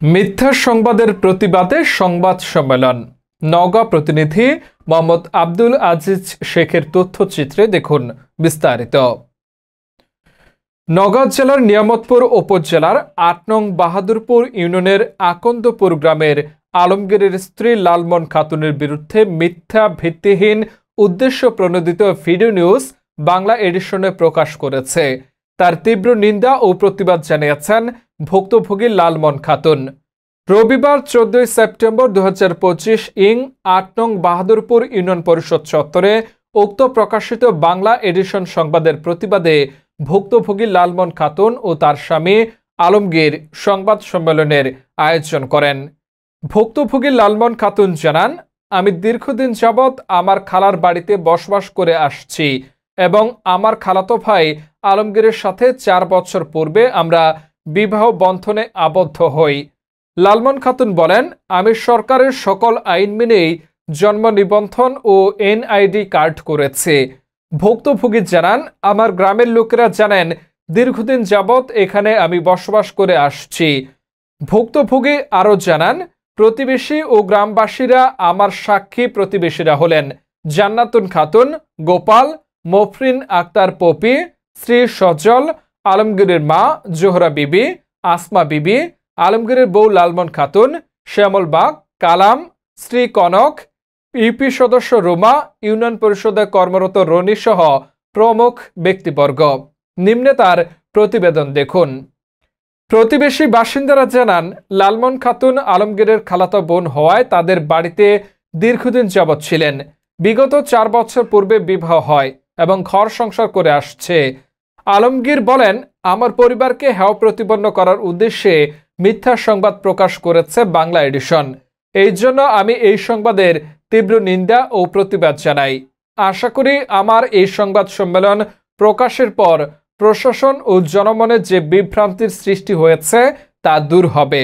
মিথ্যা সংবাদের প্রতিবাদে সংবাদ সম্মেলন। নওগাঁ প্রতিনিধি মোহাম্মদ আব্দুল আজিজ শেখের তথ্যচিত্রে দেখুন বিস্তারিত। নওগাঁ জেলার নিয়ামতপুর উপজেলার ৮ নং বাহাদুরপুর ইউনিয়নের আকন্দপুর গ্রামের আলমগীরের স্ত্রী লালমন খাতুনের বিরুদ্ধে মিথ্যা ভিত্তিহীন উদ্দেশ্য প্রণোদিত ভিডিও নিউজ বাংলা এডিশনে প্রকাশ করেছে। তার তীব্র নিন্দা ও প্রতিবাদ জানিয়েছেন ভুক্তভোগী লালমন খাতুন। রবিবার ১৪ সেপ্টেম্বর ২০২৫ ইং ৮ নং বাহাদুরপুর ইউনিয়ন পরিষদ চত্বরে উক্ত প্রকাশিত বাংলা এডিশন সংবাদের প্রতিবাদে ভুক্তভোগী লালমন খাতুন ও তার স্বামী আলমগীর সংবাদ সম্মেলনের আয়োজন করেন। ভুক্তভোগী লালমন খাতুন জানান, আমি দীর্ঘদিন যাবৎ আমার খালার বাড়িতে বসবাস করে আসছি এবং আমার খালাতো ভাই আলমগীরের সাথে ৪ বছর পূর্বে আমরা বিবাহ বন্ধনে আবদ্ধ হই। লালমন খাতুন বলেন, আমি সরকারের সকল আইন মেনেই জন্ম নিবন্ধন ও এনআইডি কার্ড করেছি। ভুক্তভোগী জানান, আমার গ্রামের লোকেরা জানেন দীর্ঘদিন যাবৎ এখানে আমি বসবাস করে আসছি। ভুক্তভোগী আরও জানান, প্রতিবেশী ও গ্রামবাসীরা আমার সাক্ষী প্রতিবেশীরা হলেন জান্নাতুন খাতুন, গোপাল, মফরিন আক্তার পপি, শ্রী সজল, আলমগীরের মা জোহরা বিবি, আসমা বিবি, আলমগীরের বউ লালমন খাতুন, শ্যামল বাগ, কালাম, শ্রী কনক, ইউপি সদস্য রুমা, ইউনিয়ন পরিষদে কর্মরত রনি সহ প্রমুখ ব্যক্তিবর্গ। নিম্নে তার প্রতিবেদন দেখুন। প্রতিবেশী বাসিন্দারা জানান, লালমন খাতুন আলমগীরের খালাতো বোন হওয়ায় তাদের বাড়িতে দীর্ঘদিন যাবৎ ছিলেন। বিগত ৪ বছর পূর্বে বিবাহ হয় এবং ঘর সংসার করে আসছে। আলমগীর বলেন, আমার পরিবারকে হেয় প্রতিপন্ন করার উদ্দেশ্যে মিথ্যা সংবাদ প্রকাশ করেছে বাংলা এডিশন। এই জন্য আমি এই সংবাদের তীব্র নিন্দা ও প্রতিবাদ জানাই। আশা করি আমার এই সংবাদ সম্মেলন প্রকাশের পর প্রশাসন ও জনমনে যে বিভ্রান্তির সৃষ্টি হয়েছে তা দূর হবে।